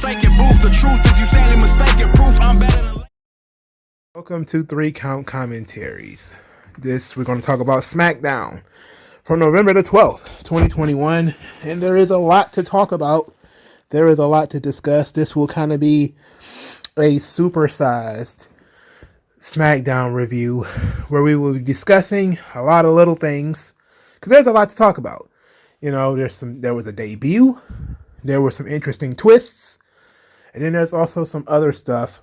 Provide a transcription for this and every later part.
forsaken booth. The truth is you sadly mistaken. Proof I'm better than. Welcome to 3 Count Commentaries. We're going to talk about SmackDown from November the 12th, 2021. And there is a lot to talk about. There is a lot to discuss. This will kind of be a supersized SmackDown review where we will be discussing a lot of little things because there's a lot to talk about. You know, there was a debut, there were some interesting twists, and then there's also some other stuff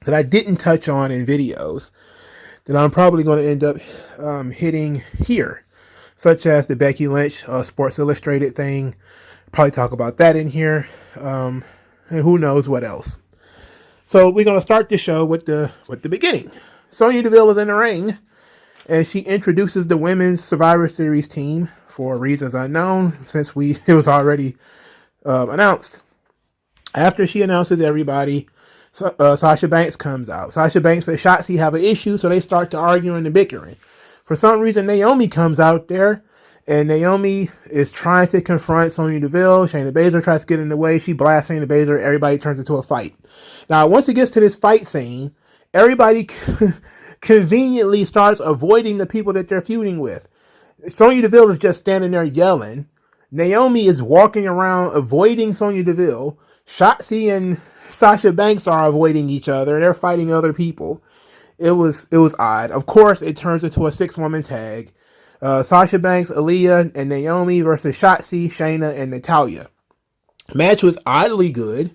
that I didn't touch on in videos that I'm probably going to end up hitting here, such as the Becky Lynch Sports Illustrated thing. Probably talk about that in here, and who knows what else. So we're going to start the show with the beginning. Sonya Deville is in the ring, and she introduces the Women's Survivor Series team for reasons unknown, since it was already announced. After she announces everybody, Sasha Banks comes out. Sasha Banks and Shotzi have an issue, so they start to arguing and bickering. For some reason, Naomi comes out there, and Naomi is trying to confront Sonya Deville. Shayna Baszler tries to get in the way. She blasts Shayna Baszler. Everybody turns into a fight. Now, once it gets to this fight scene, everybody conveniently starts avoiding the people that they're feuding with. Sonya Deville is just standing there yelling. Naomi is walking around avoiding Sonya Deville. Shotzi and Sasha Banks are avoiding each other. They're fighting other people. It was odd. Of course, it turns into a 6-woman tag. Sasha Banks, Aaliyah, and Naomi versus Shotzi, Shayna, and Natalya. Match was oddly good.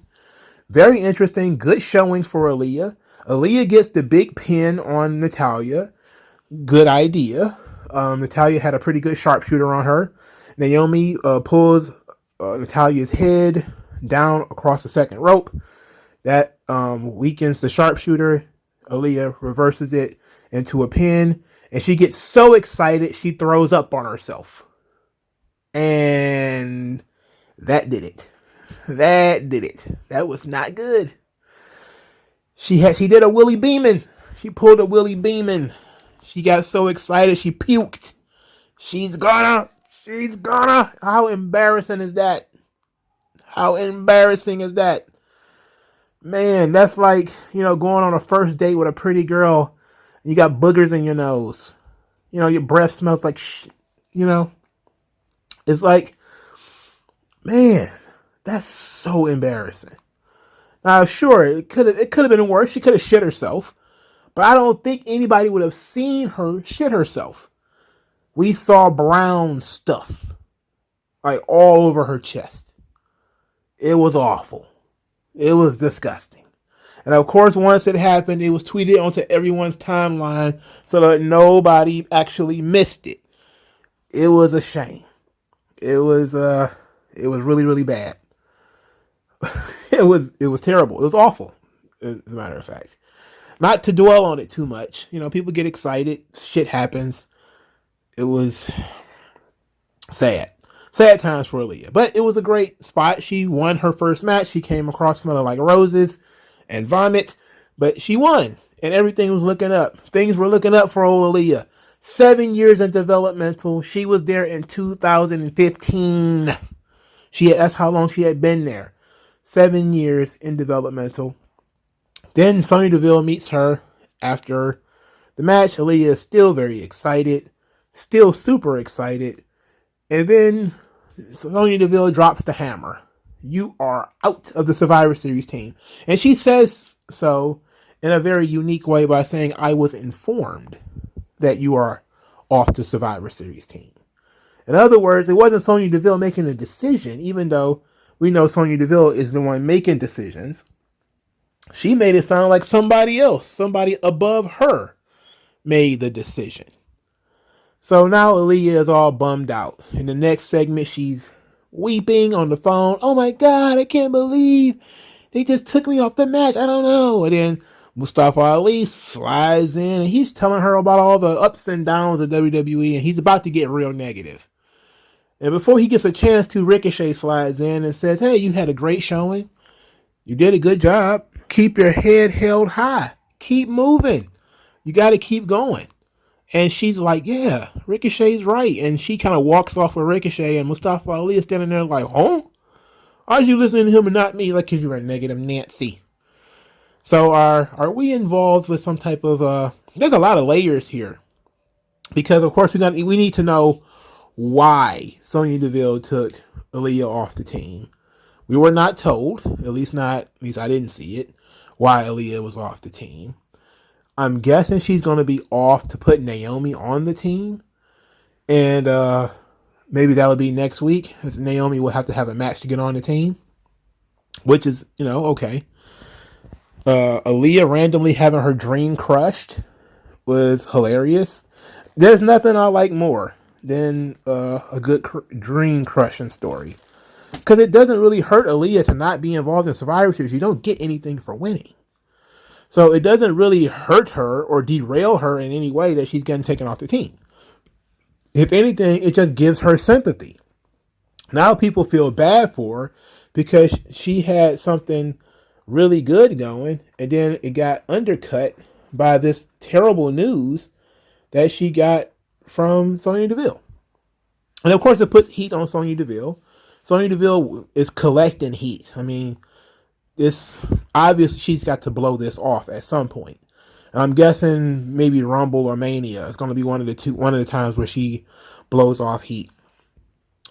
Very interesting. Good showing for Aaliyah. Aaliyah gets the big pin on Natalya. Good idea. Natalya had a pretty good sharpshooter on her. Naomi pulls Natalya's head down across the second rope. That weakens the sharpshooter. Aaliyah reverses it into a pin. And she gets so excited, she throws up on herself. And that did it. That was not good. She did a Willie Beeman. She pulled a Willie Beeman. She got so excited, she puked. She's gonna. How embarrassing is that? How embarrassing is that? Man, that's like, going on a first date with a pretty girl. You got boogers in your nose. Your breath smells like It's like, man, that's so embarrassing. Now, sure, it could have been worse. She could have shit herself. But I don't think anybody would have seen her shit herself. We saw brown stuff, like all over her chest. It was awful. It was disgusting. And of course, once it happened, it was tweeted onto everyone's timeline so that nobody actually missed it. It was a shame. It was really, really bad. It was terrible. It was awful, as a matter of fact. Not to dwell on it too much. People get excited. Shit happens. It was sad. Sad times for Aaliyah. But it was a great spot. She won her first match. She came across smelling like roses and vomit. But she won. And everything was looking up. Things were looking up for old Aaliyah. 7 years in developmental. She was there in 2015. That's how long she had been there. 7 years in developmental. Then Sonya Deville meets her after the match. Aaliyah is still very excited. Still super excited. And then Sonya Deville drops the hammer. You are out of the Survivor Series team. And she says so in a very unique way by saying, I was informed that you are off the Survivor Series team. In other words, it wasn't Sonya Deville making a decision, even though we know Sonya Deville is the one making decisions. She made it sound like somebody else, somebody above her, made the decision. So now Aaliyah is all bummed out. In the next segment, she's weeping on the phone. Oh my God, I can't believe they just took me off the match. I don't know. And then Mustafa Ali slides in and he's telling her about all the ups and downs of WWE, and he's about to get real negative. And before he gets a chance to, Ricochet slides in and says, hey, you had a great showing. You did a good job. Keep your head held high. Keep moving. You got to keep going. And she's like, yeah, Ricochet's right. And she kind of walks off with Ricochet, and Mustafa Ali is standing there like, huh? Why are you listening to him and not me? Like, cause you're a negative Nancy. So are we involved with some type of there's a lot of layers here. Because of course we need to know why Sonya Deville took Aaliyah off the team. We were not told, at least I didn't see it, why Aaliyah was off the team. I'm guessing she's going to be off to put Naomi on the team. And maybe that'll be next week, as Naomi will have to have a match to get on the team. Which is, okay. Aaliyah randomly having her dream crushed was hilarious. There's nothing I like more than a good dream crushing story. Because it doesn't really hurt Aaliyah to not be involved in Survivor Series. You don't get anything for winning. So it doesn't really hurt her or derail her in any way that she's getting taken off the team. If anything, it just gives her sympathy. Now people feel bad for her because she had something really good going, and then it got undercut by this terrible news that she got from Sonya Deville. And of course, it puts heat on Sonya Deville. Sonya Deville is collecting heat. I mean, it's obvious she's got to blow this off at some point. And I'm guessing maybe Rumble or Mania is going to be one of the times where she blows off heat.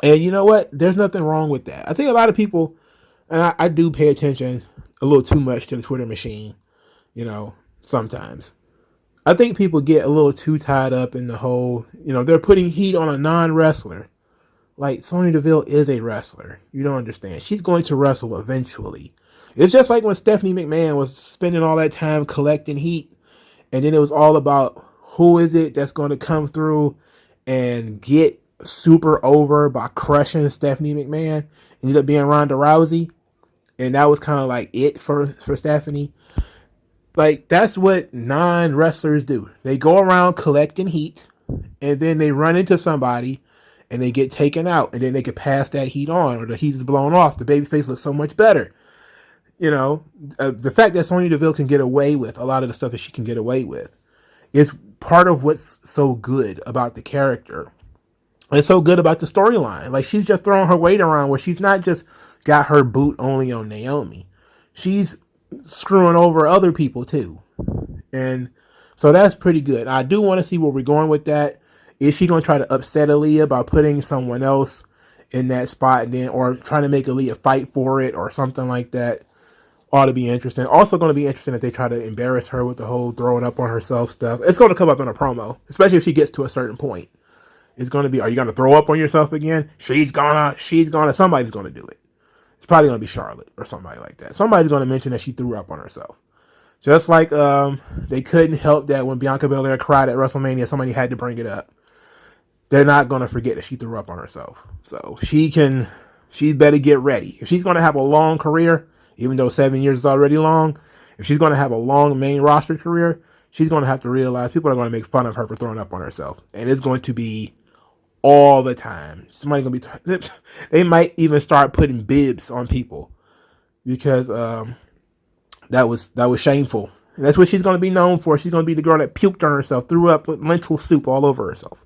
And you know what? There's nothing wrong with that. I think a lot of people, and I do pay attention a little too much to the Twitter machine, sometimes. I think people get a little too tied up in the whole, they're putting heat on a non-wrestler. Like, Sonya Deville is a wrestler. You don't understand. She's going to wrestle eventually. It's just like when Stephanie McMahon was spending all that time collecting heat, and then it was all about who is it that's going to come through and get super over by crushing Stephanie McMahon. Ended up being Ronda Rousey, and that was kind of like it for Stephanie. Like, that's what non-wrestlers do. They go around collecting heat, and then they run into somebody, and they get taken out, and then they can pass that heat on, or the heat is blown off. The babyface looks so much better. The fact that Sonya Deville can get away with a lot of the stuff that she can get away with is part of what's so good about the character. It's so good about the storyline. Like, she's just throwing her weight around where she's not just got her boot only on Naomi. She's screwing over other people too. And so that's pretty good. I do want to see where we're going with that. Is she going to try to upset Aaliyah by putting someone else in that spot, and then, or trying to make Aaliyah fight for it or something like that? Ought to be interesting. Also going to be interesting if they try to embarrass her with the whole throwing up on herself stuff. It's going to come up in a promo, especially if she gets to a certain point. It's going to be, are you going to throw up on yourself again? Somebody's going to do it. It's probably going to be Charlotte or somebody like that. Somebody's going to mention that she threw up on herself. Just like they couldn't help that when Bianca Belair cried at WrestleMania, somebody had to bring it up. They're not going to forget that she threw up on herself. So she better get ready. If she's going to have a long career, even though 7 years is already long, if she's going to have a long main roster career, she's going to have to realize people are going to make fun of her for throwing up on herself. And it's going to be all the time. Somebody's going to be, they might even start putting bibs on people because that was shameful. And that's what she's going to be known for. She's going to be the girl that puked on herself, threw up with lentil soup all over herself.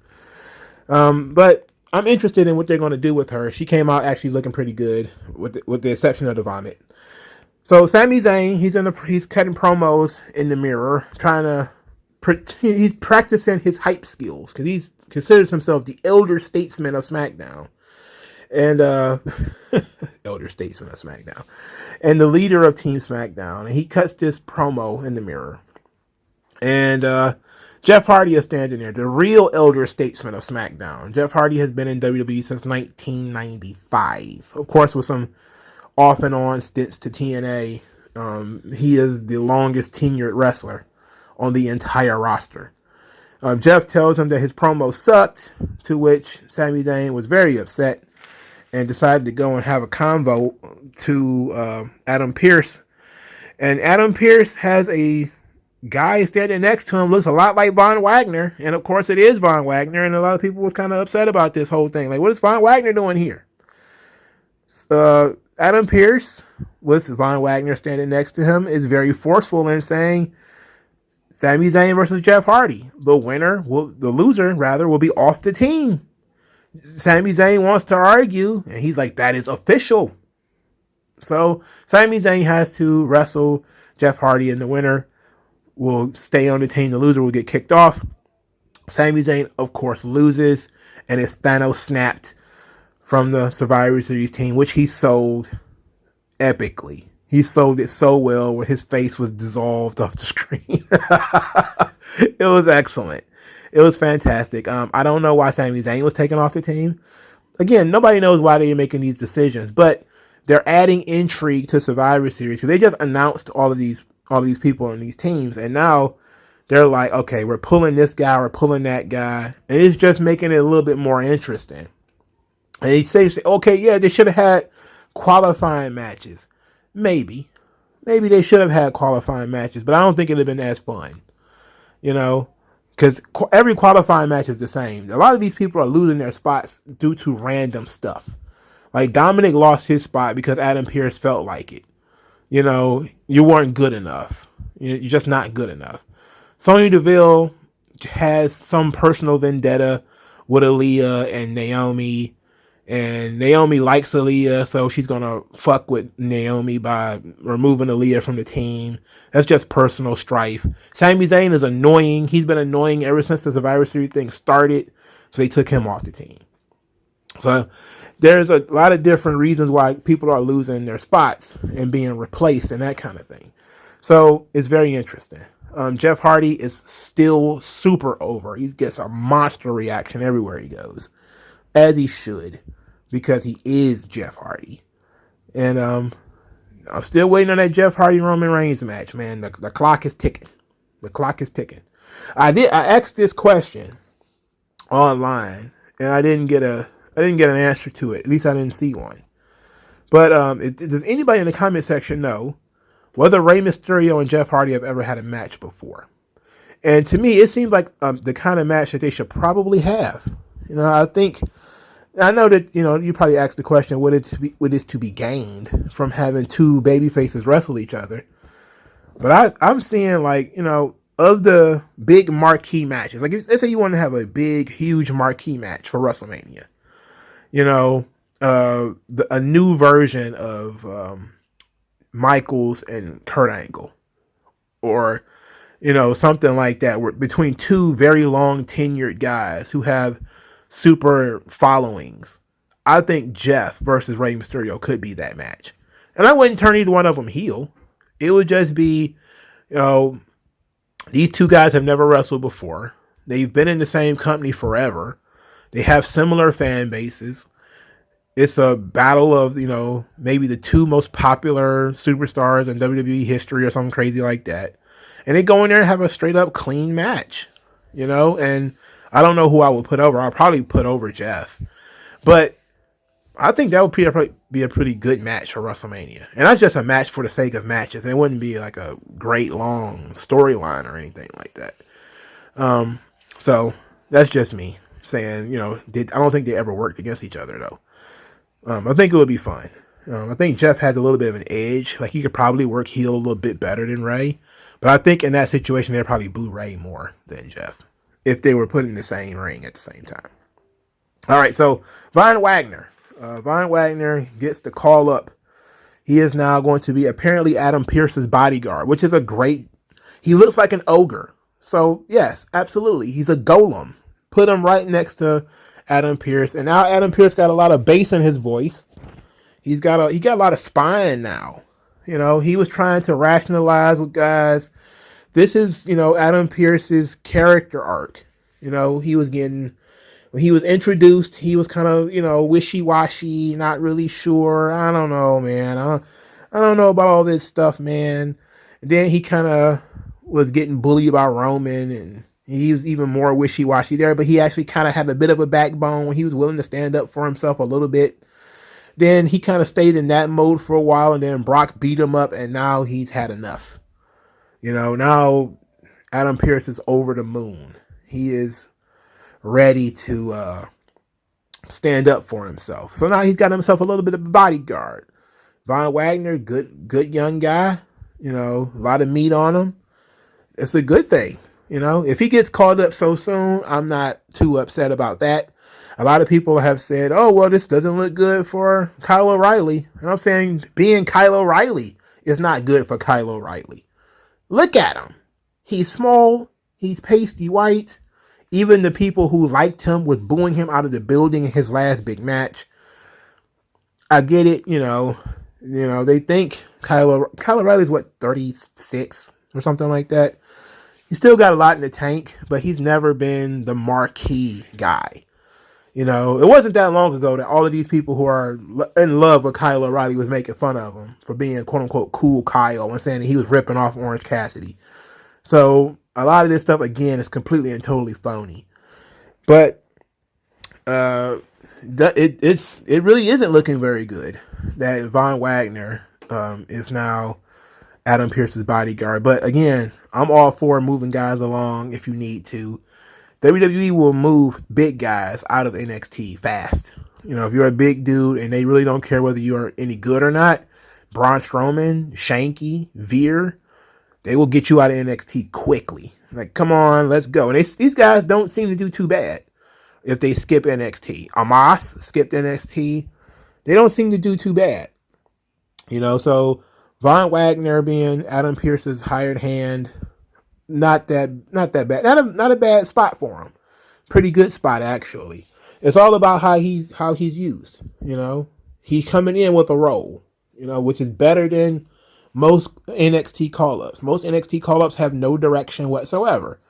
But I'm interested in what they're going to do with her. She came out actually looking pretty good with the exception of the vomit. So Sami Zayn, he's cutting promos in the mirror, he's practicing his hype skills because he considers himself the elder statesman of SmackDown, and elder statesman of SmackDown, and the leader of Team SmackDown. And he cuts this promo in the mirror, and Jeff Hardy is standing there, the real elder statesman of SmackDown. Jeff Hardy has been in WWE since 1995, of course, with some off and on stints to TNA. He is the longest tenured wrestler on the entire roster. Jeff tells him that his promo sucked, to which Sami Zayn was very upset and decided to go and have a convo to Adam Pearce. And Adam Pearce has a guy standing next to him, looks a lot like Von Wagner. And of course it is Von Wagner. And a lot of people was kind of upset about this whole thing. Like, what is Von Wagner doing here? Adam Pearce, with Von Wagner standing next to him, is very forceful in saying Sami Zayn versus Jeff Hardy. The loser will be off the team. Sami Zayn wants to argue, and he's like, that is official. So Sami Zayn has to wrestle Jeff Hardy, and the winner will stay on the team. The loser will get kicked off. Sami Zayn, of course, loses, and is Thanos snapped from the Survivor Series team, which he sold epically. He sold it so well where his face was dissolved off the screen. It was excellent. It was fantastic. I don't know why Sami Zayn was taken off the team. Again, nobody knows why they're making these decisions, but they're adding intrigue to Survivor Series because they just announced all of these people on these teams, and now they're like, okay, we're pulling this guy, we're pulling that guy, and it's just making it a little bit more interesting. And they say, okay, yeah, they should have had qualifying matches. Maybe they should have had qualifying matches, but I don't think it'd have been as fun, because every qualifying match is the same. A lot of these people are losing their spots due to random stuff. Like Dominic lost his spot because Adam Pearce felt like it. You weren't good enough. You're just not good enough. Sonya Deville has some personal vendetta with Aaliyah and Naomi. And Naomi likes Aaliyah, so she's going to fuck with Naomi by removing Aaliyah from the team. That's just personal strife. Sami Zayn is annoying. He's been annoying ever since the Survivor Series thing started, so they took him off the team. So there's a lot of different reasons why people are losing their spots and being replaced and that kind of thing. So it's very interesting. Jeff Hardy is still super over. He gets a monster reaction everywhere he goes, as he should, because he is Jeff Hardy. And I'm still waiting on that Jeff Hardy Roman Reigns match, man. The clock is ticking. The clock is ticking. I asked this question online, and I didn't get an answer to it. At least I didn't see one. But does anybody in the comment section know whether Rey Mysterio and Jeff Hardy have ever had a match before? And to me, it seems like the kind of match that they should probably have. I know that, you probably asked the question, would this to be gained from having two baby faces wrestle each other? But I'm seeing, like, of the big marquee matches, like let's say you want to have a big, huge marquee match for WrestleMania, a new version of Michaels and Kurt Angle, or something like that, where between two very long tenured guys who have super followings. I think Jeff versus Rey Mysterio could be that match, and I wouldn't turn either one of them heel. It would just be, these two guys have never wrestled before. They've been in the same company forever. They have similar fan bases. It's a battle of, maybe the two most popular superstars in WWE history or something crazy like that. And they go in there and have a straight up clean match, and I don't know who I would put over. I'll probably put over Jeff. But I think that would be a pretty good match for WrestleMania. And that's just a match for the sake of matches. It wouldn't be like a great long storyline or anything like that. So that's just me saying, I don't think they ever worked against each other, though. I think it would be fun. I think Jeff has a little bit of an edge. Like, he could probably work heel a little bit better than Ray. But I think in that situation, they'd probably boo Ray more than Jeff if they were put in the same ring at the same time. All right, so Von Wagner. Von Wagner gets the call up. He is now going to be apparently Adam Pearce's bodyguard, which is he looks like an ogre. So, yes, absolutely. He's a golem. Put him right next to Adam Pearce. And now Adam Pearce got a lot of bass in his voice. He got a lot of spine now. He was trying to rationalize with guys. This is, Adam Pearce's character arc. When he was introduced, he was kind of, wishy-washy, not really sure. I don't know, man. I don't know about all this stuff, man. And then he kind of was getting bullied by Roman, and he was even more wishy-washy there, but he actually kind of had a bit of a backbone when he was willing to stand up for himself a little bit. Then he kind of stayed in that mode for a while, and then Brock beat him up, and now he's had enough. Now Adam Pearce is over the moon. He is ready to stand up for himself. So now he's got himself a little bit of a bodyguard. Von Wagner, good young guy. A lot of meat on him. It's a good thing. If he gets called up so soon, I'm not too upset about that. A lot of people have said, oh, well, this doesn't look good for Kyle O'Reilly. And I'm saying being Kyle O'Reilly is not good for Kyle O'Reilly. Look at him. He's small. He's pasty white. Even the people who liked him was booing him out of the building in his last big match. I get it, they think Kyle O'Reilly's 36 or something like that. He's still got a lot in the tank, but he's never been the marquee guy. It wasn't that long ago that all of these people who are in love with Kyle O'Reilly was making fun of him for being quote unquote cool Kyle and saying that he was ripping off Orange Cassidy. So a lot of this stuff again is completely and totally phony. But it really isn't looking very good that Von Wagner is now Adam Pearce's bodyguard. But again, I'm all for moving guys along if you need to. WWE will move big guys out of NXT fast. If you're a big dude and they really don't care whether you're any good or not, Braun Strowman, Shanky, Veer, they will get you out of NXT quickly. Like, come on, let's go. And these guys don't seem to do too bad if they skip NXT. Amos skipped NXT. They don't seem to do too bad. So Von Wagner being Adam Pearce's hired hand, not that bad. Not a bad spot for him. Pretty good spot, actually. It's all about how he's used. He's coming in with a role, which is better than most NXT call-ups. Most NXT call-ups have no direction whatsoever.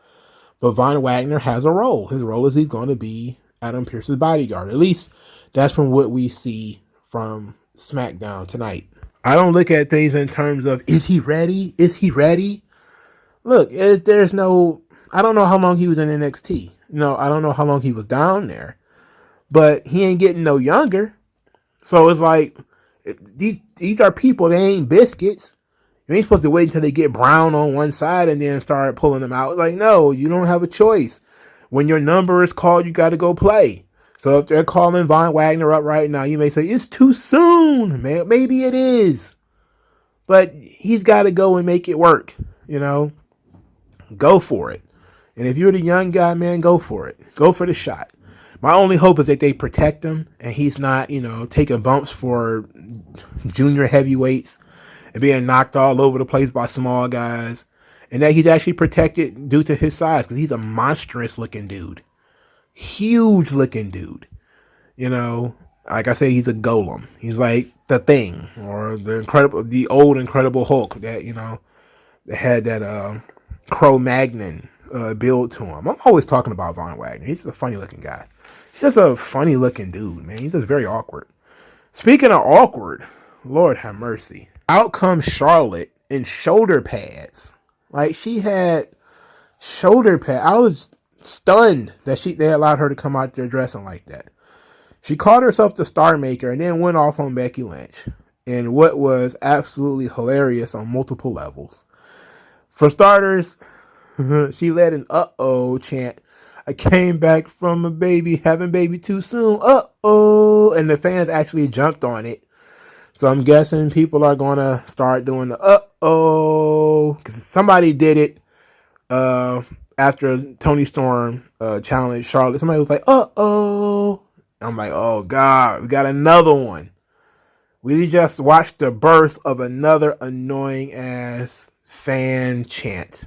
But Von Wagner has a role. His role is he's going to be Adam Pearce's bodyguard. At least that's from what we see from SmackDown tonight. I don't look at things in terms of, is he ready? Is he ready? Look, I don't know how long he was in NXT. I don't know how long he was down there. But he ain't getting no younger. So it's like, these are people, they ain't biscuits. You ain't supposed to wait until they get brown on one side and then start pulling them out. Like, no, you don't have a choice. When your number is called, you got to go play. So if they're calling Von Wagner up right now, you may say, it's too soon. Maybe it is. But he's got to go and make it work, Go for it. And if you're the young guy, man, go for it. Go for the shot. My only hope is that they protect him and he's not, taking bumps for junior heavyweights and being knocked all over the place by small guys. And that he's actually protected due to his size because he's a monstrous looking dude. Huge looking dude. Like I said, he's a golem. He's like the Thing or the old Incredible Hulk that, that had that Cro-Magnon build to him. I'm always talking about Von Wagner. He's just a funny looking guy. He's just a funny looking dude, man. He's just very awkward. Speaking of awkward, Lord have mercy. Out comes Charlotte in shoulder pads. Like, she had shoulder pads. I was stunned that they allowed her to come out there dressing like that. She called herself the Star Maker and then went off on Becky Lynch in what was absolutely hilarious on multiple levels. For starters, she led an uh-oh chant. I came back from a baby, having baby too soon. Uh-oh. And the fans actually jumped on it. So I'm guessing people are going to start doing the uh-oh. Because somebody did it after Toni Storm challenged Charlotte. Somebody was like, uh-oh. I'm like, oh, God, we got another one. We just watched the birth of another annoying-ass fan chant.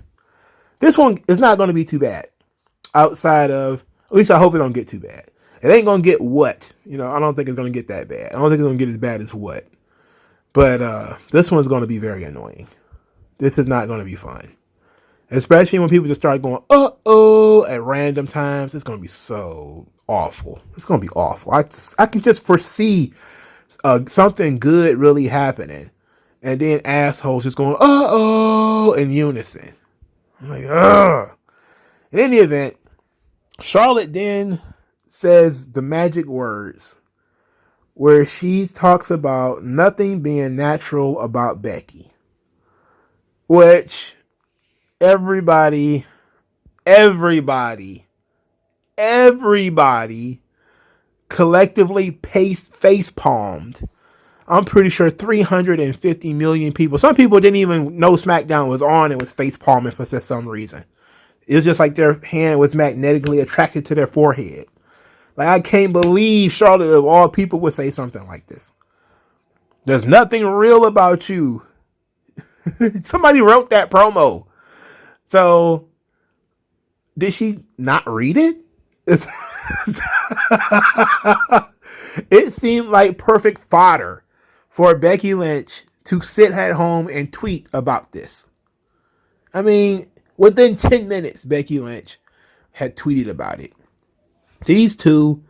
This one is not going to be too bad. Outside of, at least I hope it don't get too bad. It ain't going to get what. I don't think it's going to get that bad. I don't think it's going to get as bad as what. But this one's going to be very annoying. This is not going to be fun. Especially when people just start going, uh-oh, at random times. It's going to be so awful. It's going to be awful. I can just foresee something good really happening. And then assholes just going, uh-oh, in unison. I'm like, ugh. In any event, Charlotte then says the magic words where she talks about nothing being natural about Becky. Which everybody collectively face palmed. I'm pretty sure 350 million people. Some people didn't even know SmackDown was on and was face palming for some reason. It was just like their hand was magnetically attracted to their forehead. Like, I can't believe Charlotte, of all people, would say something like this. There's nothing real about you. Somebody wrote that promo. So, did she not read it? It seemed like perfect fodder for Becky Lynch to sit at home and tweet about this. I mean, within 10 minutes, Becky Lynch had tweeted about it. These two,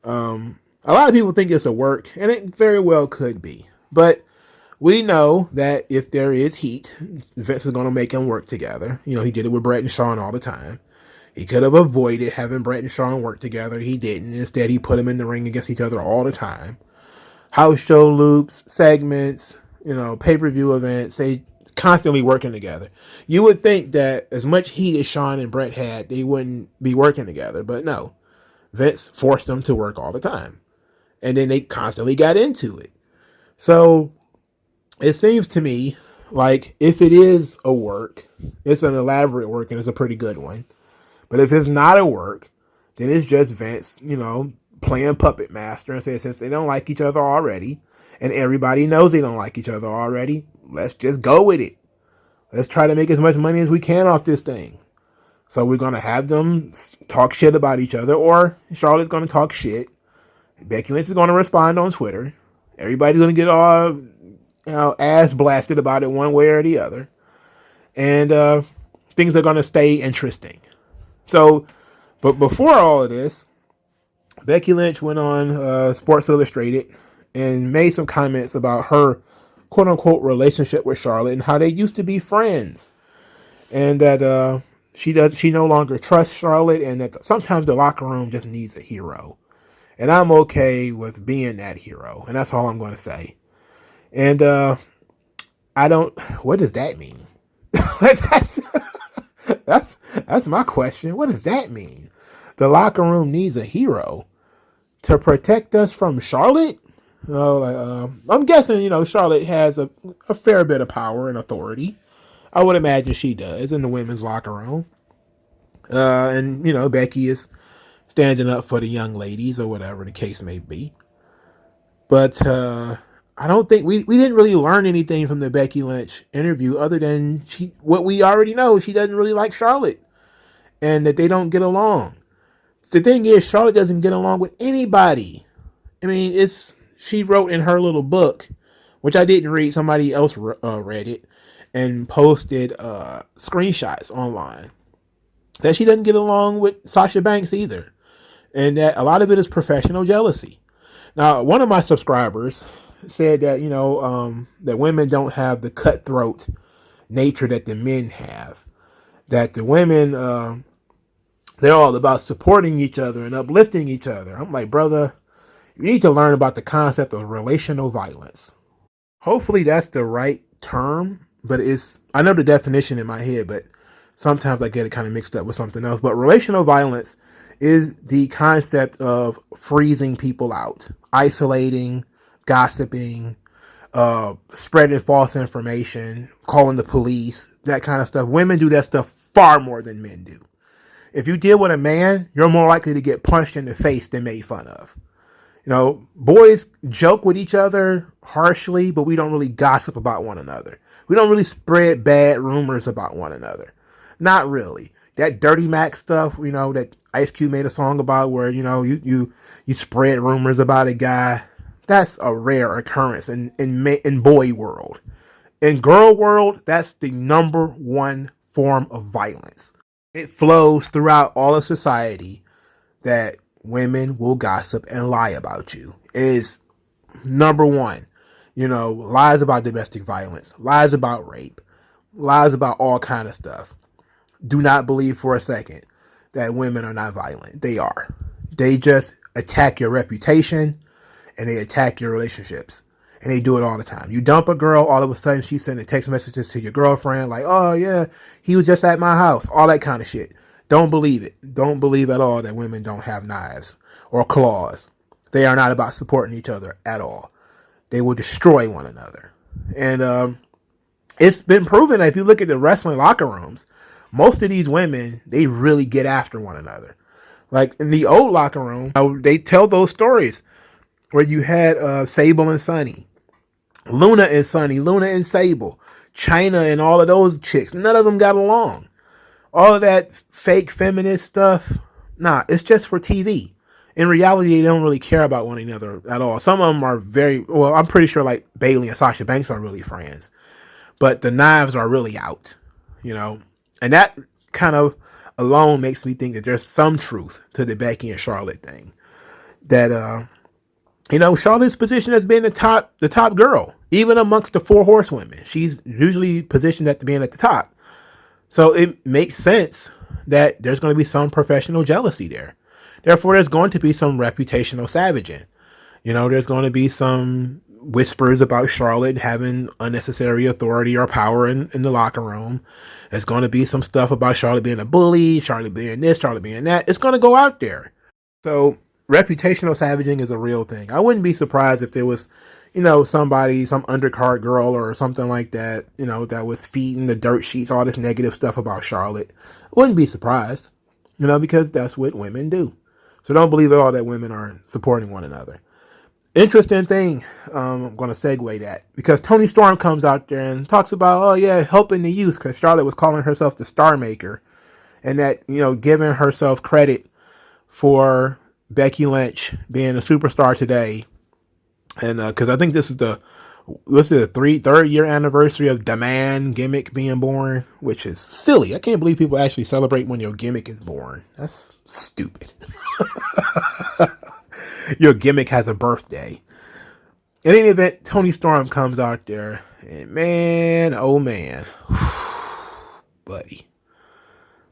a lot of people think it's a work, and it very well could be. But we know that if there is heat, Vince is going to make them work together. You know, he did it with Bret and Shawn all the time. He could have avoided having Bret and Shawn work together. He didn't. Instead, he put them in the ring against each other all the time. House show loops, segments, pay-per-view events, they constantly working together. You would think that as much heat as Shawn and Bret had, they wouldn't be working together. But no, Vince forced them to work all the time. And then they constantly got into it. So it seems to me like if it is a work, it's an elaborate work and it's a pretty good one. But if it's not a work, then it's just Vince, playing puppet master and saying, since they don't like each other already, and everybody knows they don't like each other already, let's just go with it. Let's try to make as much money as we can off this thing. So we're going to have them talk shit about each other, or Charlotte's going to talk shit. Becky Lynch is going to respond on Twitter. Everybody's going to get all ass blasted about it one way or the other. And things are going to stay interesting. So, but before all of this, Becky Lynch went on Sports Illustrated and made some comments about her quote-unquote relationship with Charlotte and how they used to be friends. And that she no longer trusts Charlotte, and that sometimes the locker room just needs a hero. And I'm okay with being that hero. And that's all I'm going to say. And what does that mean? That's my question. What does that mean? The locker room needs a hero to protect us from Charlotte? I'm guessing, Charlotte has a fair bit of power and authority. I would imagine she does in the women's locker room. And Becky is standing up for the young ladies or whatever the case may be. But I don't think we didn't really learn anything from the Becky Lynch interview other than what we already know. She doesn't really like Charlotte and that they don't get along. The thing is, Charlotte doesn't get along with anybody. I mean, she wrote in her little book, which I didn't read. Somebody else read it and posted screenshots online, that she doesn't get along with Sasha Banks either. And that a lot of it is professional jealousy. Now, one of my subscribers said that, that women don't have the cutthroat nature that the men have. That the women, they're all about supporting each other and uplifting each other. I'm like, brother, you need to learn about the concept of relational violence. Hopefully that's the right term, but I know the definition in my head, but sometimes I get it kind of mixed up with something else. But relational violence is the concept of freezing people out, isolating, gossiping, spreading false information, calling the police, that kind of stuff. Women do that stuff far more than men do. If you deal with a man, you're more likely to get punched in the face than made fun of. Boys joke with each other harshly, but we don't really gossip about one another. We don't really spread bad rumors about one another. Not really. That Dirty Mac stuff, that Ice Cube made a song about where, you spread rumors about a guy. That's a rare occurrence in boy world. In girl world, that's the number one form of violence. It flows throughout all of society that women will gossip and lie about you. It is number one. Lies about domestic violence, lies about rape, lies about all kind of stuff. Do not believe for a second that women are not violent. They are. They just attack your reputation and they attack your relationships. And they do it all the time. You dump a girl, all of a sudden she's sending text messages to your girlfriend like, oh yeah, he was just at my house. All that kind of shit. Don't believe it. Don't believe at all that women don't have knives or claws. They are not about supporting each other at all. They will destroy one another. And it's been proven that if you look at the wrestling locker rooms, most of these women, they really get after one another. Like in the old locker room, they tell those stories where you had Sable and Sunny, Luna and Sunny, Luna and Sable, China and all of those chicks. None of them got along. All of that fake feminist stuff, nah, it's just for TV. In reality, they don't really care about one another at all. Some of them are well, I'm pretty sure like Bailey and Sasha Banks are really friends. But the knives are really out, you know? And that kind of alone makes me think that there's some truth to the Becky and Charlotte thing. That, Charlotte's position has been the top girl, even amongst the 4 horsewomen. She's usually positioned at being at the top. So it makes sense that there's going to be some professional jealousy there. Therefore, there's going to be some reputational savaging. There's going to be some whispers about Charlotte having unnecessary authority or power in the locker room. There's going to be some stuff about Charlotte being a bully, Charlotte being this, Charlotte being that. It's going to go out there. So reputational savaging is a real thing. I wouldn't be surprised if there was somebody, some undercard girl or something like that, that was feeding the dirt sheets, all this negative stuff about Charlotte. I wouldn't be surprised, because that's what women do. So don't believe at all that women are supporting one another. Interesting thing, I'm going to segue that, because Toni Storm comes out there and talks about, helping the youth, because Charlotte was calling herself the Star Maker, and that, giving herself credit for Becky Lynch being a superstar today. And because I think this is the third year anniversary of the man gimmick being born, which is silly. I can't believe people actually celebrate when your gimmick is born. That's stupid. Your gimmick has a birthday. In any event, Toni Storm comes out there, and man, oh man, buddy,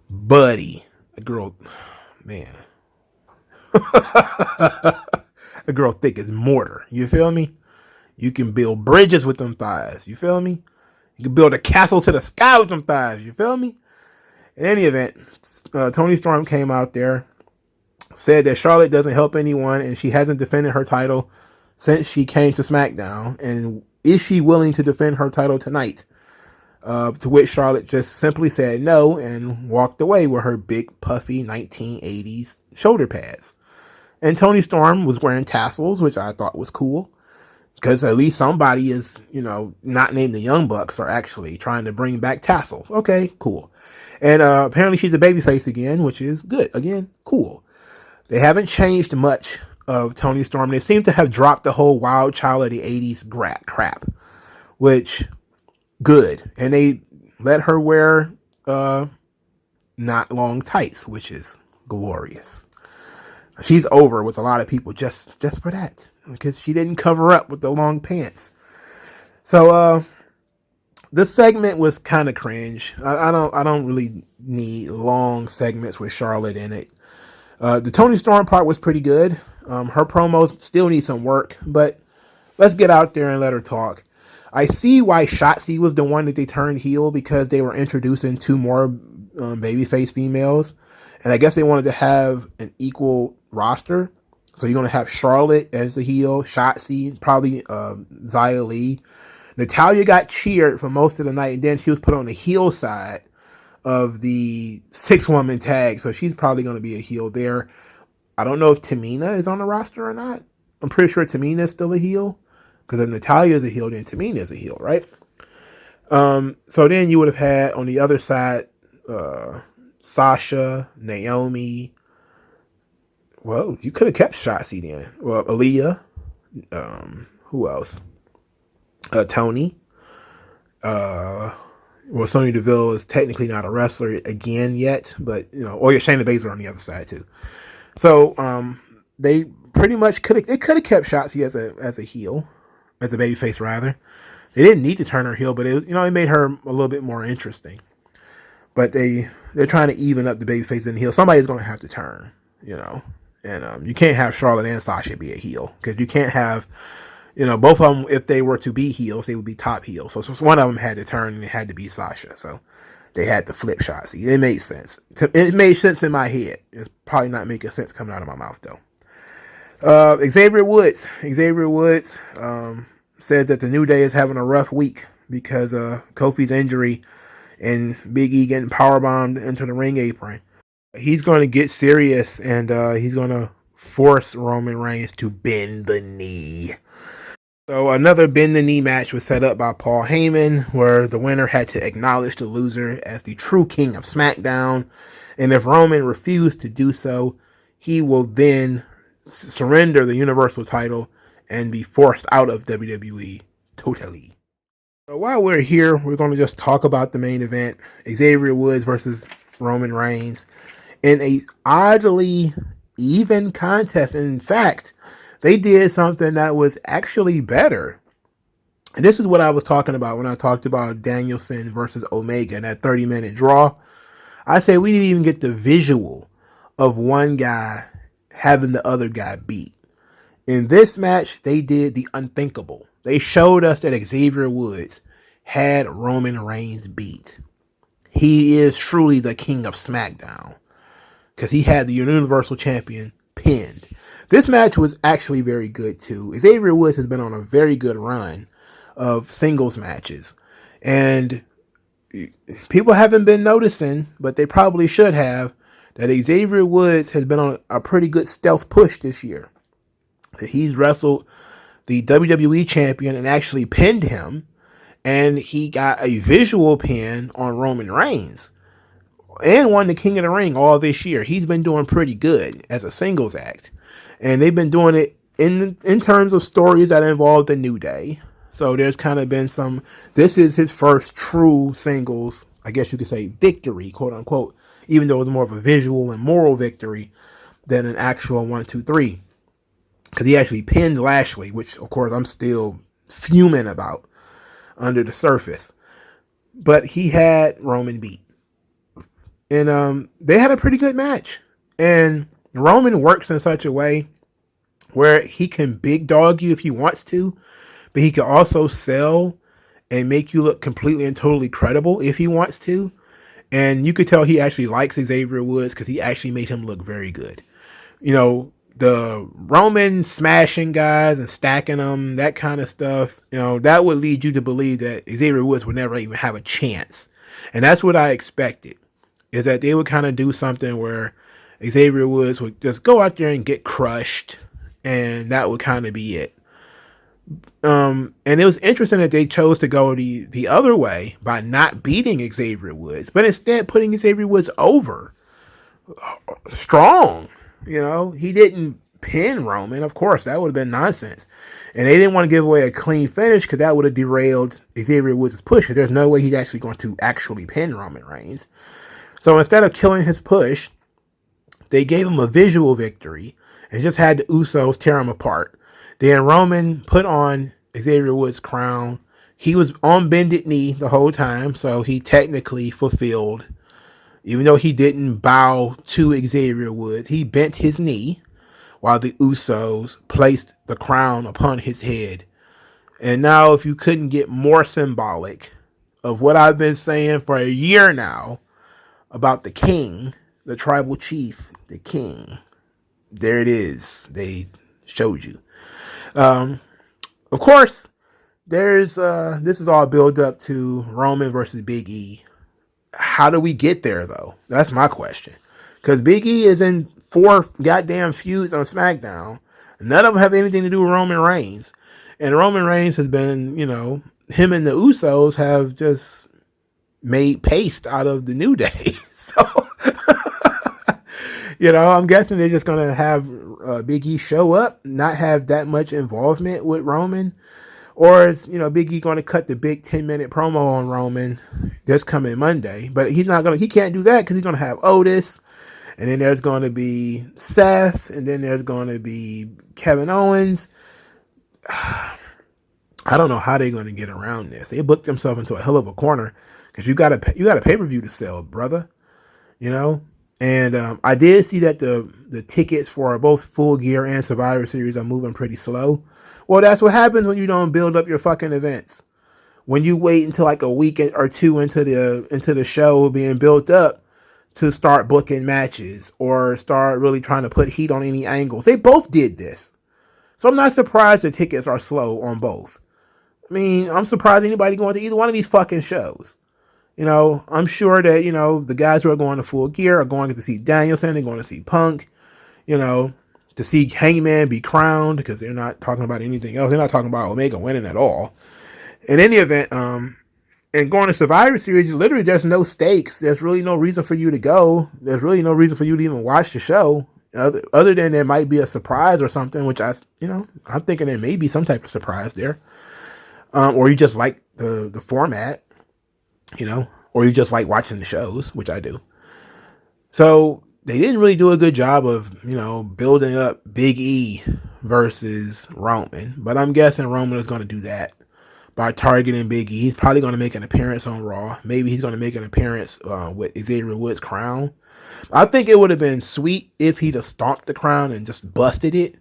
the girl, man. A girl thick as mortar. You feel me? You can build bridges with them thighs. You feel me? You can build a castle to the sky with them thighs. You feel me? In any event, Toni Storm came out there, said that Charlotte doesn't help anyone, and she hasn't defended her title since she came to SmackDown. And is she willing to defend her title tonight? To which Charlotte just simply said no and walked away with her big, puffy 1980s shoulder pads. And Toni Storm was wearing tassels, which I thought was cool, because at least somebody is, not named the Young Bucks are actually trying to bring back tassels. Okay, cool. And apparently she's a babyface again, which is good. Again, cool. They haven't changed much of Toni Storm. They seem to have dropped the whole wild child of the 80s crap, which, good. And they let her wear not long tights, which is glorious. She's over with a lot of people just for that, because she didn't cover up with the long pants. So this segment was kind of cringe. I don't really need long segments with Charlotte in it. The Toni Storm part was pretty good. Her promos still need some work, but let's get out there and let her talk. I see why Shotzi was the one that they turned heel, because they were introducing 2 more babyface females. And I guess they wanted to have an equal roster. So you're going to have Charlotte as the heel, Shotzi, probably Xia Li. Natalya got cheered for most of the night, and then she was put on the heel side of the 6-woman tag. So she's probably going to be a heel there. I don't know if Tamina is on the roster or not. I'm pretty sure Tamina is still a heel, because if Natalya is a heel, then Tamina is a heel, right? So then you would have had on the other side, Sasha, Naomi. Well, you could have kept Shotzi then. Well, Aaliyah. Who else? Tony. Sonya Deville is technically not a wrestler again yet, but Shayna Baszler on the other side too. So they pretty much could have kept Shotzi as a heel, as a babyface rather. They didn't need to turn her heel, but it made her a little bit more interesting. But they're trying to even up the babyface and the heel. Somebody's going to have to turn, and you can't have Charlotte and Sasha be a heel, because you can't have, both of them, if they were to be heels, they would be top heels. So one of them had to turn, and it had to be Sasha. So they had to flip Shotzi. It made sense. It made sense in my head. It's probably not making sense coming out of my mouth though. Xavier Woods says that the New Day is having a rough week because Kofi's injury and Big E getting powerbombed into the ring apron. He's going to get serious, and he's going to force Roman Reigns to bend the knee. So another bend the knee match was set up by Paul Heyman, where the winner had to acknowledge the loser as the true king of SmackDown. And if Roman refused to do so, he will then surrender the Universal title and be forced out of WWE totally. So while we're here, we're going to just talk about the main event, Xavier Woods versus Roman Reigns, in a oddly even contest. And in fact, they did something that was actually better. And this is what I was talking about when I talked about Danielson versus Omega in that 30-minute draw. I say we didn't even get the visual of one guy having the other guy beat. In this match, they did the unthinkable. They showed us that Xavier Woods had Roman Reigns beat. He is truly the king of SmackDown because he had the Universal Champion pinned. This match was actually very good too. Xavier Woods has been on a very good run of singles matches. And people haven't been noticing, but they probably should have, that Xavier Woods has been on a pretty good stealth push this year. He's wrestled the WWE champion and actually pinned him, and he got a visual pin on Roman Reigns and won the King of the Ring all this year. He's been doing pretty good as a singles act, and they've been doing it in terms of stories that involve the New Day. So there's kind of been some, this is his first true singles, I guess you could say, victory, quote unquote, even though it was more of a visual and moral victory than an actual 1, 2, 3. Because he actually pinned Lashley, which of course I'm still fuming about under the surface. But he had Roman beat. And they had a pretty good match. And Roman works in such a way where he can big dog you if he wants to, but he can also sell and make you look completely and totally credible if he wants to. And you could tell he actually likes Xavier Woods because he actually made him look very good. You know, the Roman smashing guys and stacking them, that kind of stuff, you know, that would lead you to believe that Xavier Woods would never even have a chance. And that's what I expected, is that they would kind of do something where Xavier Woods would just go out there and get crushed, and that would kind of be it. And it was interesting that they chose to go the other way by not beating Xavier Woods, but instead putting Xavier Woods over strong. You know, he didn't pin Roman. Of course, that would have been nonsense. And they didn't want to give away a clean finish because that would have derailed Xavier Woods' push, because there's no way he's actually going to actually pin Roman Reigns. So instead of killing his push, they gave him a visual victory and just had the Usos tear him apart. Then Roman put on Xavier Woods' crown. He was on bended knee the whole time, so he technically fulfilled, even though he didn't bow to Xavier Woods, he bent his knee while the Usos placed the crown upon his head. And now, if you couldn't get more symbolic of what I've been saying for a year now about the king, the tribal chief, the king, there it is. They showed you. Of course, there's this is all build up to Roman versus Big E. How do we get there, though? That's my question. Because Big E is in 4 goddamn feuds on SmackDown. None of them have anything to do with Roman Reigns. And Roman Reigns has been, you know, him and the Usos have just made paste out of the New Day. So, you know, I'm guessing they're just going to have Big E show up, not have that much involvement with Roman. Or is, you know, Big E going to cut the big 10-minute promo on Roman this coming Monday? But he can't do that because he's going to have Otis. And then there's going to be Seth. And then there's going to be Kevin Owens. I don't know how they're going to get around this. They booked themselves into a hell of a corner because you got a pay-per-view to sell, brother. You know? And I did see that the tickets for both Full Gear and Survivor Series are moving pretty slow. Well, that's what happens when you don't build up your fucking events. When you wait until like a week or two into the show being built up to start booking matches or start really trying to put heat on any angles. They both did this. So I'm not surprised the tickets are slow on both. I mean, I'm surprised anybody going to either one of these fucking shows. I'm sure that, the guys who are going to Full Gear are going to see Danielson. They're going to see Punk, to see Hangman be crowned, because they're not talking about anything else. They're not talking about Omega winning at all. In any event, and going to Survivor Series, literally there's no stakes. There's really no reason for you to go. There's really no reason for you to even watch the show, other than there might be a surprise or something, which I'm thinking there may be some type of surprise there. Or you just like the format, or you just like watching the shows, which I do. So they didn't really do a good job of, building up Big E versus Roman, but I'm guessing Roman is going to do that by targeting Big E. He's probably going to make an appearance on Raw. Maybe he's going to make an appearance with Xavier Woods' crown. I think it would have been sweet if he'd have stomped the crown and just busted it,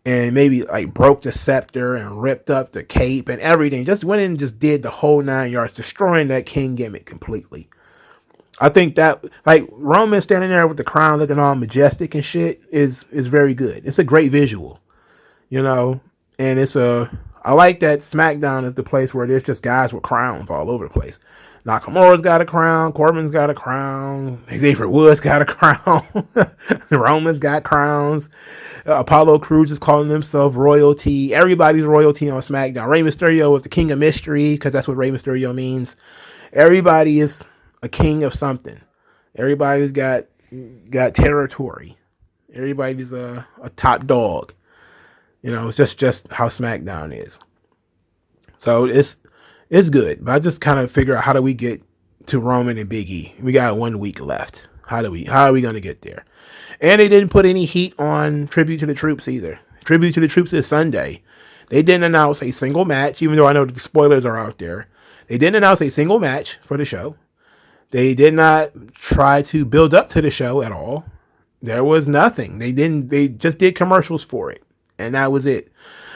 and maybe like broke the scepter and ripped up the cape and everything. Just went in and just did the whole 9 yards, destroying that King gimmick completely. I think that, like, Roman standing there with the crown looking all majestic and shit is very good. It's a great visual, and I like that SmackDown is the place where there's just guys with crowns all over the place. Nakamura's got a crown, Corbin's got a crown, Xavier Woods got a crown, Roman's got crowns, Apollo Crews is calling himself royalty. Everybody's royalty on SmackDown. Rey Mysterio is the king of mystery, because that's what Rey Mysterio means. Everybody is a king of something. Everybody's got territory. Everybody's a top dog. It's just how SmackDown is. So it's good. But I just kind of figure out, how do we get to Roman and Big E? We got 1 week left. How are we going to get there? And they didn't put any heat on Tribute to the Troops either. Tribute to the Troops is Sunday. They didn't announce a single match, even though I know the spoilers are out there. They didn't announce a single match for the show. They did not try to build up to the show at all. There was nothing. They just did commercials for it, and that was it.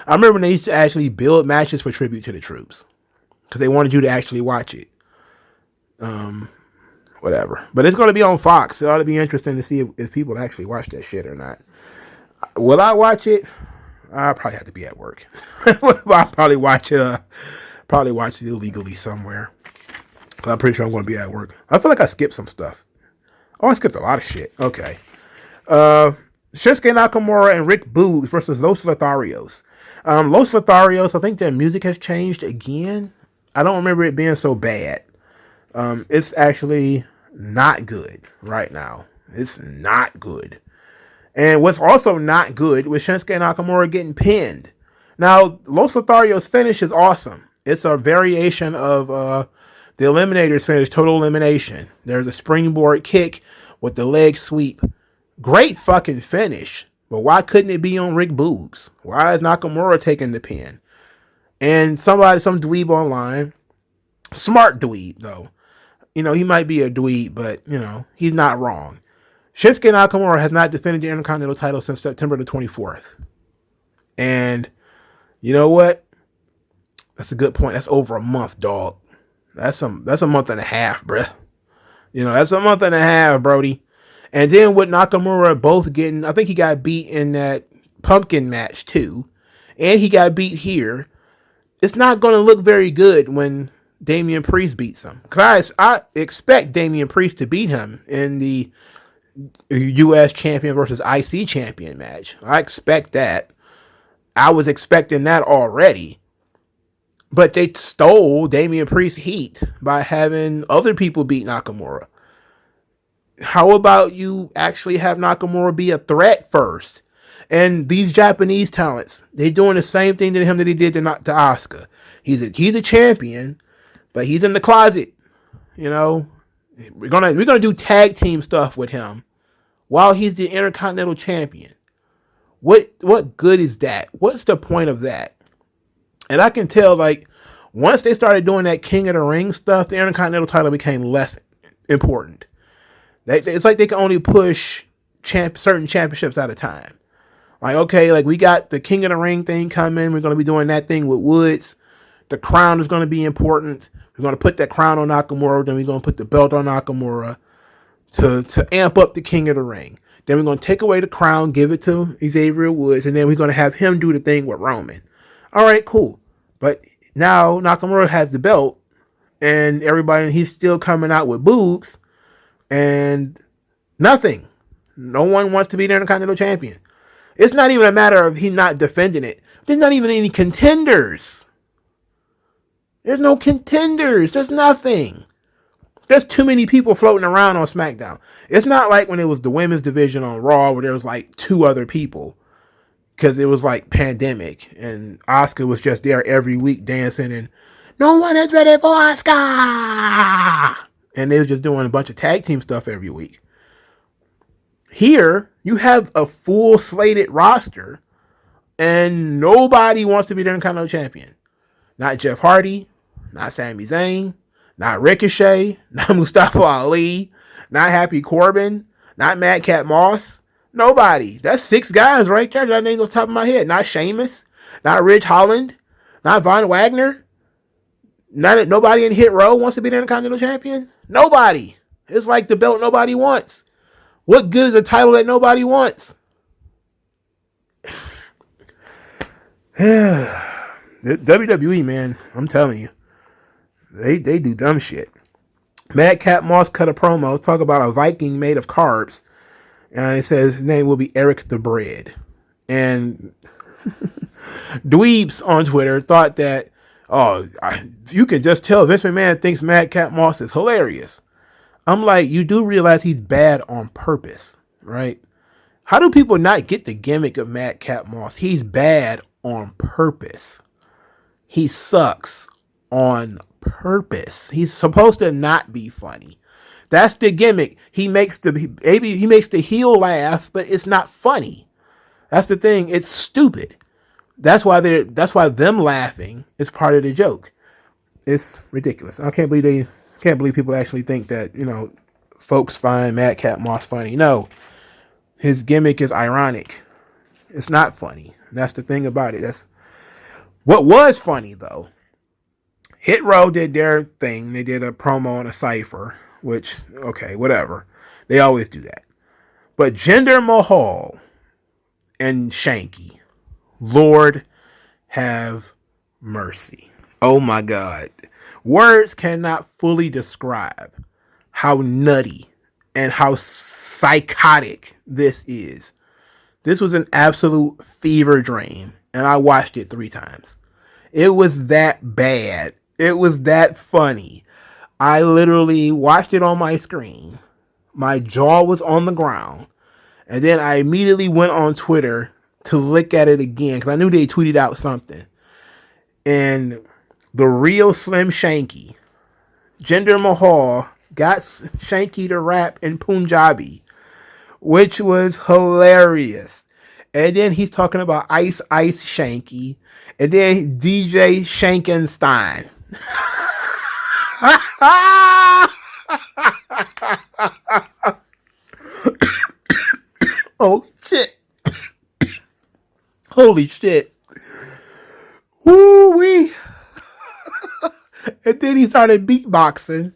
I remember when they used to actually build matches for Tribute to the Troops, because they wanted you to actually watch it. Whatever. But it's going to be on Fox. It ought to be interesting to see if people actually watch that shit or not. Will I watch it? I'll probably have to be at work. I'll probably watch it illegally somewhere. I'm pretty sure I'm going to be at work. I feel like I skipped some stuff. Oh, I skipped a lot of shit. Okay. Shinsuke Nakamura and Rick Boogs versus Los Lotharios. Los Lotharios, I think their music has changed again. I don't remember it being so bad. It's actually not good right now. It's not good. And what's also not good was Shinsuke Nakamura getting pinned. Now, Los Lotharios' finish is awesome. It's a variation of the Eliminator's finish, Total Elimination. There's a springboard kick with the leg sweep. Great fucking finish. But why couldn't it be on Rick Boogs? Why is Nakamura taking the pin? And some dweeb online, smart dweeb though. He might be a dweeb, but he's not wrong. Shinsuke Nakamura has not defended the Intercontinental title since September the 24th. And you know what? That's a good point. That's over a month, dog. That's a month and a half, bruh. That's a month and a half, Brody. And then with Nakamura both getting, I think he got beat in that pumpkin match too. And he got beat here. It's not going to look very good when Damian Priest beats him. Because I expect Damian Priest to beat him in the U.S. champion versus IC champion match. I expect that. I was expecting that already. But they stole Damian Priest's heat by having other people beat Nakamura. How about you actually have Nakamura be a threat first? And these Japanese talents, they're doing the same thing to him that they did to Asuka. He's a champion, but he's in the closet. We're gonna do tag team stuff with him while he's the Intercontinental champion. What good is that? What's the point of that? And I can tell, like, once they started doing that King of the Ring stuff, the Intercontinental title became less important. It's like they can only push certain championships at a time. Like, okay, like we got the King of the Ring thing coming. We're going to be doing that thing with Woods. The crown is going to be important. We're going to put that crown on Nakamura. Then we're going to put the belt on Nakamura to amp up the King of the Ring. Then we're going to take away the crown, give it to Xavier Woods, and then we're going to have him do the thing with Roman. All right, cool. But now Nakamura has the belt, and everybody, he's still coming out with boobs and nothing. No one wants to be the Intercontinental Champion. It's not even a matter of he not defending it. There's not even any contenders. There's no contenders. There's nothing. There's too many people floating around on SmackDown. It's not like when it was the women's division on Raw where there was like 2 other people because it was like pandemic and Asuka was just there every week dancing and no one is ready for Asuka. And they was just doing a bunch of tag team stuff every week. Here, you have a full slated roster and nobody wants to be the Intercontinental Champion. Not Jeff Hardy, not Sami Zayn, not Ricochet, not Mustafa Ali, not Happy Corbin, not Madcap Moss. Nobody. That's 6 guys right there that I named on the top of my head. Not Sheamus, not Ridge Holland, not Von Wagner. Nobody in Hit Row wants to be the Intercontinental Champion. Nobody. It's like the belt nobody wants. What good is a title that nobody wants? WWE, man, I'm telling you. They do dumb shit. Madcap Moss cut a promo, talk about a Viking made of carbs. And it says his name will be Eric the Bread. And dweebs on Twitter thought that, you can just tell Vince McMahon thinks Madcap Moss is hilarious. I'm like, you do realize he's bad on purpose, right? How do people not get the gimmick of Madcap Moss? He's bad on purpose. He sucks on purpose. He's supposed to not be funny. That's the gimmick. He makes the heel laugh, but it's not funny. That's the thing. It's stupid. That's why them laughing is part of the joke. It's ridiculous. I can't believe people actually think that, folks find Madcap Moss funny. No. His gimmick is ironic. It's not funny. That's the thing about it. That's what was funny though. Hit Row did their thing. They did a promo on a cipher, which, okay, whatever. They always do that. But Jinder Mahal and Shanky, Lord have mercy. Oh my God. Words cannot fully describe how nutty and how psychotic this is. This was an absolute fever dream, and I watched it 3 times. It was that bad. It was that funny. I literally watched it on my screen. My jaw was on the ground. And then I immediately went on Twitter to look at it again because I knew they tweeted out something. And the real Slim Shanky, Jinder Mahal, got Shanky to rap in Punjabi, which was hilarious. And then he's talking about Ice Ice Shanky. And then DJ Shankenstein. Holy shit. Holy shit. Woo-wee. And then he started beatboxing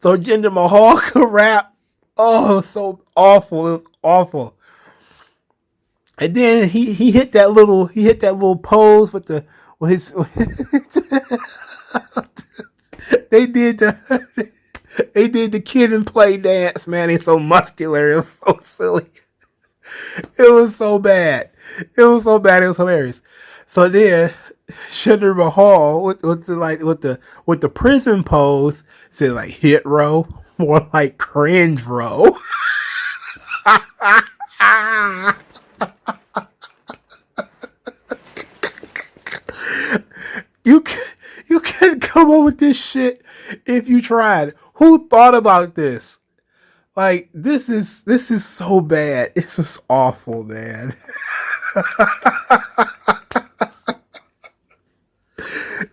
so Jinder Mahal could rap. Oh, it was so awful. It was awful. And then he hit that little pose with his they did the kid and play dance, man. It's so muscular. It was so silly. It was so bad. It was so bad. It was hilarious. So then Jinder Mahal with the prison pose said like Hit Row, more like Cringe Row. You can't come up with this shit if you tried. Who thought about this? Like, this is so bad. It's just awful, man.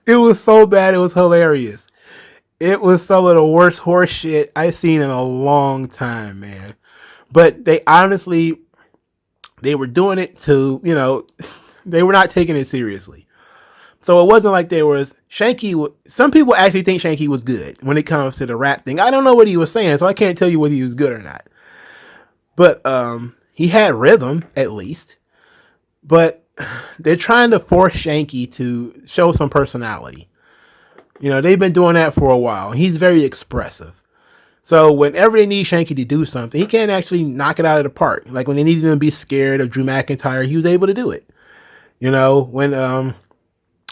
It was so bad. It was hilarious. It was some of the worst horse shit I've seen in a long time, man. But they honestly, they were doing it to, they were not taking it seriously. So it wasn't like there was Shanky. Some people actually think Shanky was good when it comes to the rap thing. I don't know what he was saying, so I can't tell you whether he was good or not. But he had rhythm, at least. But they're trying to force Shanky to show some personality. You know, they've been doing that for a while. He's very expressive. So whenever they need Shanky to do something, he can actually knock it out of the park. Like when they needed him to be scared of Drew McIntyre, he was able to do it. You know, when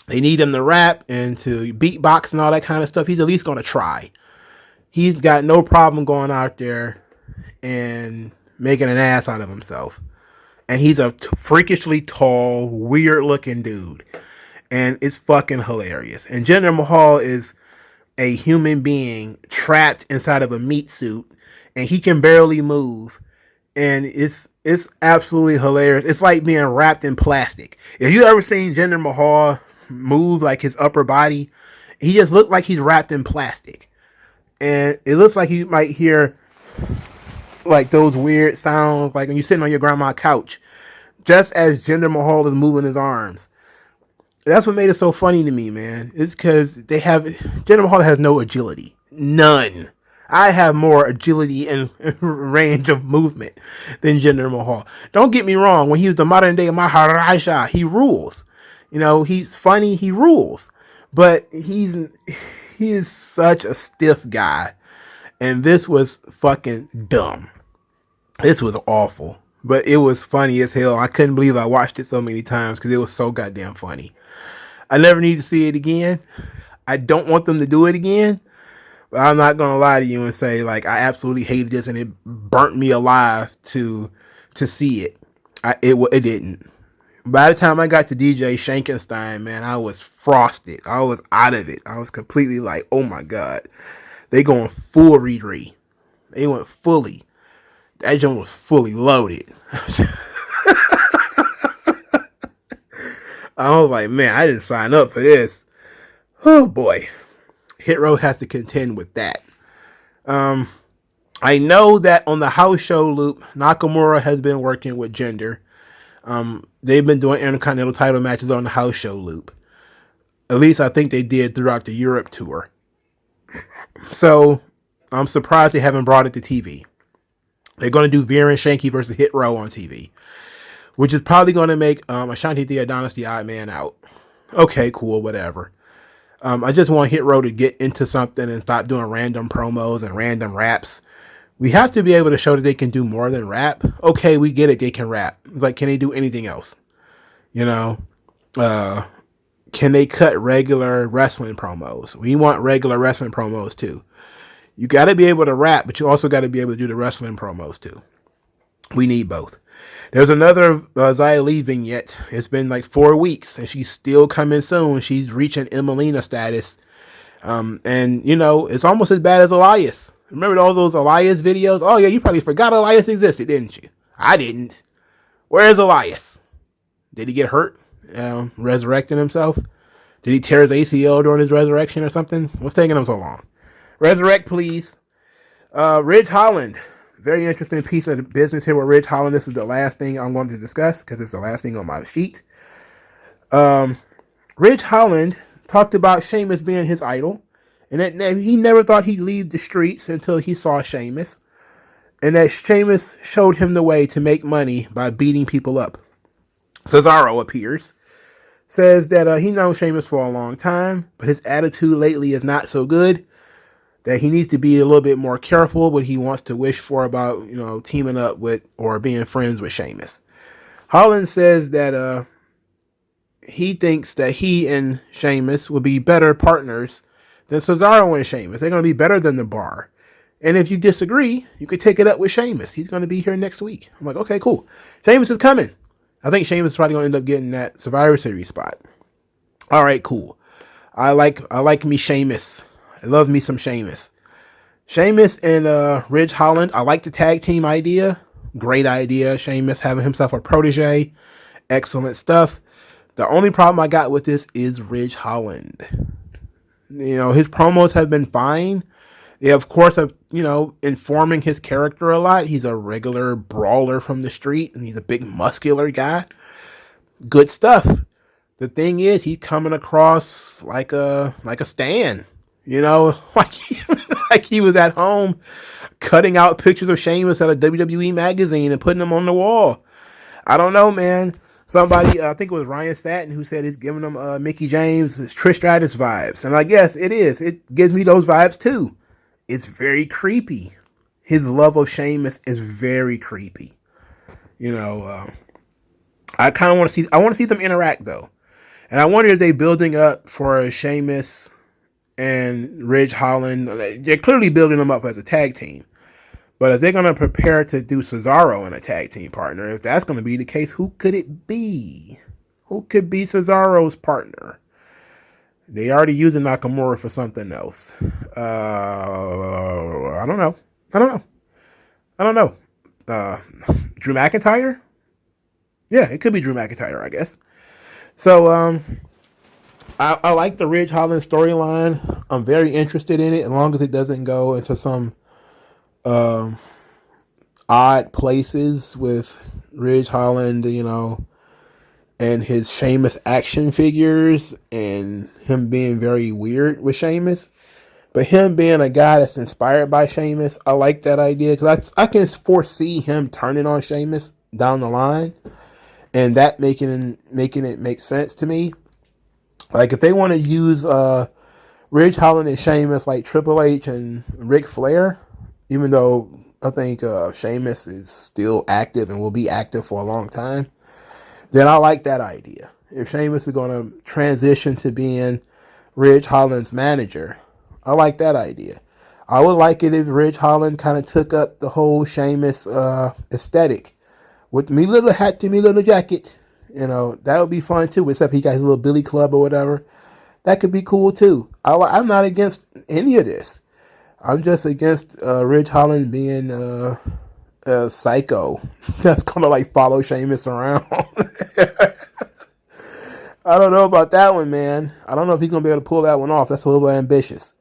they need him to rap and to beatbox and all that kind of stuff, he's at least going to try. He's got no problem going out there and making an ass out of himself. And he's a freakishly tall, weird looking dude. And it's fucking hilarious. And Jinder Mahal is a human being trapped inside of a meat suit, and he can barely move. And it's absolutely hilarious. It's like being wrapped in plastic. If you ever seen Jinder Mahal move, like his upper body, he just looked like he's wrapped in plastic. And it looks like you might hear like those weird sounds like when you're sitting on your grandma's couch, just as Jinder Mahal is moving his arms. That's what made it so funny to me, man. It's because Jinder Mahal has no agility. None. I have more agility and range of movement than Jinder Mahal. Don't get me wrong. When he was the modern day Maharaja, he rules. You know, he's funny. He rules. But he is such a stiff guy. And this was fucking dumb. This was awful. But it was funny as hell. I couldn't believe I watched it so many times because it was so goddamn funny. I never need to see it again. I don't want them to do it again. But I'm not going to lie to you and say, like, I absolutely hated this and it burnt me alive to see it. It didn't. By the time I got to DJ Shankenstein, man, I was frosted. I was out of it. I was completely like, oh my God. They going full Riri. They went fully. That joint was fully loaded. I was like, man, I didn't sign up for this. Oh boy. Hit Row has to contend with that. I know that on the house show loop, Nakamura has been working with Jinder. They've been doing Intercontinental title matches on the house show loop. At least I think they did throughout the Europe tour. So I'm surprised they haven't brought it to TV. They're going to do Veer and Shanky versus Hit Row on TV, which is probably going to make Ashanti Theodonis the odd man out. Okay, cool, whatever. I just want Hit Row to get into something and stop doing random promos and random raps. We have to be able to show that they can do more than rap. Okay, we get it, they can rap. It's like, can they do anything else? You know? Can they cut regular wrestling promos? We want regular wrestling promos too. You got to be able to rap, but you also got to be able to do the wrestling promos too. We need both. There's another Xia Li vignette. It's been like 4 weeks, and she's still coming soon. She's reaching Emelina status. And, you know, it's almost as bad as Elias. Remember all those Elias videos? Oh, yeah, you probably forgot Elias existed, didn't you? I didn't. Where's Elias? Did he get hurt resurrecting himself? Did he tear his ACL during his resurrection or something? What's taking him so long? Resurrect, please. Ridge Holland. Very interesting piece of business here with Ridge Holland. This is the last thing I'm going to discuss because it's the last thing on my sheet. Ridge Holland talked about Sheamus being his idol, and that he never thought he'd leave the streets until he saw Sheamus, and that Sheamus showed him the way to make money by beating people up. Cesaro appears, says that he knows Sheamus for a long time, but his attitude lately is not so good, that he needs to be a little bit more careful what he wants to wish for about, you know, teaming up with or being friends with Sheamus. Holland says that he thinks that he and Sheamus will be better partners than Cesaro and Sheamus. They're going to be better than the Bar. And if you disagree, you could take it up with Sheamus. He's going to be here next week. I'm like, okay, cool. Sheamus is coming. I think Sheamus is probably going to end up getting that Survivor Series spot. All right, cool. I like me Sheamus. I love me some Sheamus. Sheamus and Ridge Holland. I like the tag team idea. Great idea. Sheamus having himself a protege. Excellent stuff. The only problem I got with this is Ridge Holland. You know, his promos have been fine. They, of course, have, you know, informing his character a lot. He's a regular brawler from the street, and he's a big muscular guy. Good stuff. The thing is, he's coming across like a Stan. You know, like he was at home cutting out pictures of Sheamus at a WWE magazine and putting them on the wall. I don't know, man. Somebody, I think it was Ryan Satin, who said it's giving them Mickey James, Trish Stratus vibes. And I guess it is. It gives me those vibes too. It's very creepy. His love of Sheamus is very creepy. You know, I kind of want to see. I want to see them interact though, and I wonder if they building up for Sheamus and Ridge Holland. They're clearly building them up as a tag team. But if they're going to prepare to do Cesaro in a tag team partner, if that's going to be the case, who could it be? Who could be Cesaro's partner? They already using Nakamura for something else. I don't know. Drew McIntyre? Yeah, it could be Drew McIntyre, I guess. So, I like the Ridge Holland storyline. I'm very interested in it, as long as it doesn't go into some odd places with Ridge Holland, you know, and his Sheamus action figures and him being very weird with Sheamus. But him being a guy that's inspired by Sheamus, I like that idea because I can foresee him turning on Sheamus down the line, and that making it make sense to me. Like if they want to use Ridge Holland and Sheamus like Triple H and Ric Flair, even though I think Sheamus is still active and will be active for a long time, then I like that idea. If Sheamus is going to transition to being Ridge Holland's manager, I like that idea. I would like it if Ridge Holland kind of took up the whole Sheamus aesthetic with me little hat to me little jacket. You know, that would be fun too, except he got his little Billy Club or whatever. That could be cool too. I'm not against any of this. I'm just against Ridge Holland being a psycho that's gonna like follow Sheamus around. I don't know about that one, man. I don't know if he's gonna be able to pull that one off. That's a little ambitious,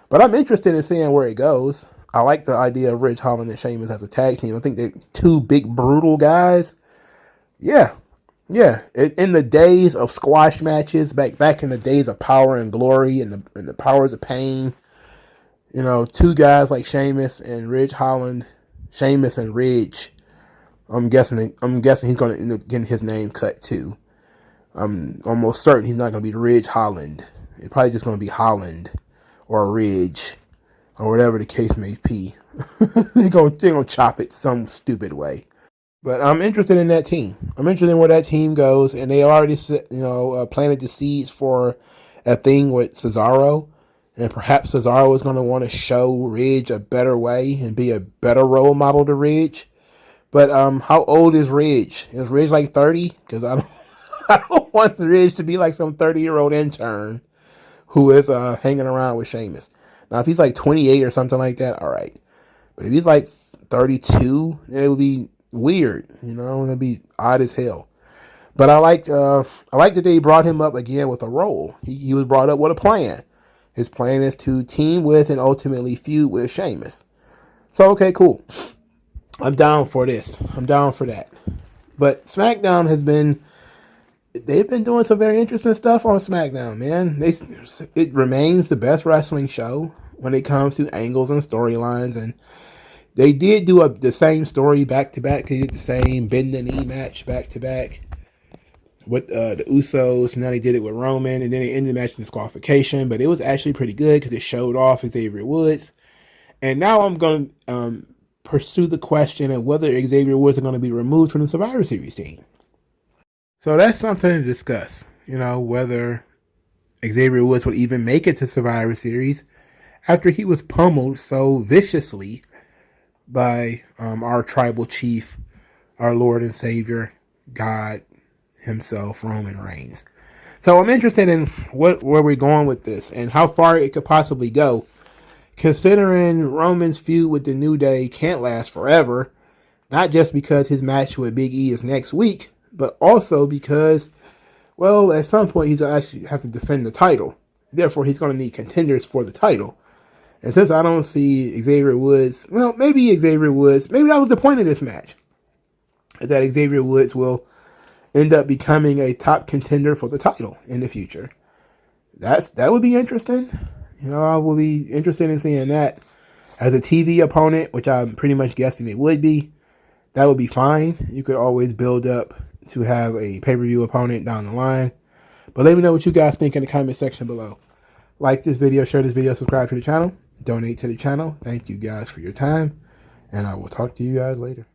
but I'm interested in seeing where it goes. I like the idea of Ridge Holland and Sheamus as a tag team. I think they're two big brutal guys. Yeah. In the days of squash matches, back in the days of Power and Glory and the Powers of Pain. You know, two guys like Sheamus and Ridge Holland, Sheamus and Ridge. I'm guessing he's going to end up getting his name cut too. I'm almost certain he's not going to be Ridge Holland. It's probably just going to be Holland or Ridge or whatever the case may be. they're gonna chop it some stupid way. But I'm interested in that team. I'm interested in where that team goes, and they already planted the seeds for a thing with Cesaro. And perhaps Cesaro is going to want to show Ridge a better way and be a better role model to Ridge. But how old is Ridge? Is Ridge like 30? Because I don't want Ridge to be like some 30-year-old intern who is hanging around with Sheamus. Now, if he's like 28 or something like that, all right. But if he's like 32, it would be weird. You know, it would be odd as hell. But I like that they brought him up again with a role. He was brought up with a plan. His plan is to team with and ultimately feud with Sheamus. So, okay, cool. I'm down for this. I'm down for that. But SmackDown they've been doing some very interesting stuff on SmackDown, man. It remains the best wrestling show when it comes to angles and storylines. And they did do the same story back to back. They did the same bend the knee match back to back with the Usos. Now they did it with Roman, and then they ended the match in disqualification. But it was actually pretty good because it showed off Xavier Woods. And now I'm going to pursue the question of whether Xavier Woods are going to be removed from the Survivor Series team. So that's something to discuss. You know, whether Xavier Woods will even make it to Survivor Series after he was pummeled so viciously by our tribal chief, our Lord and Savior, God himself, Roman Reigns. So I'm interested in where we're going with this and how far it could possibly go, considering Roman's feud with the New Day can't last forever, not just because his match with Big E is next week, but also because, well, at some point he's actually have to defend the title. Therefore, he's going to need contenders for the title. And since I don't see Xavier Woods, well, maybe that was the point of this match, is that Xavier Woods will end up becoming a top contender for the title in the future. That would be interesting. You know, I will be interested in seeing that as a TV opponent, which I'm pretty much guessing it would be. That would be fine. You could always build up to have a pay-per-view opponent down the line. But let me know what you guys think in the comment section below. Like this video, share this video, subscribe to the channel, donate to the channel. Thank you guys for your time, and I will talk to you guys later.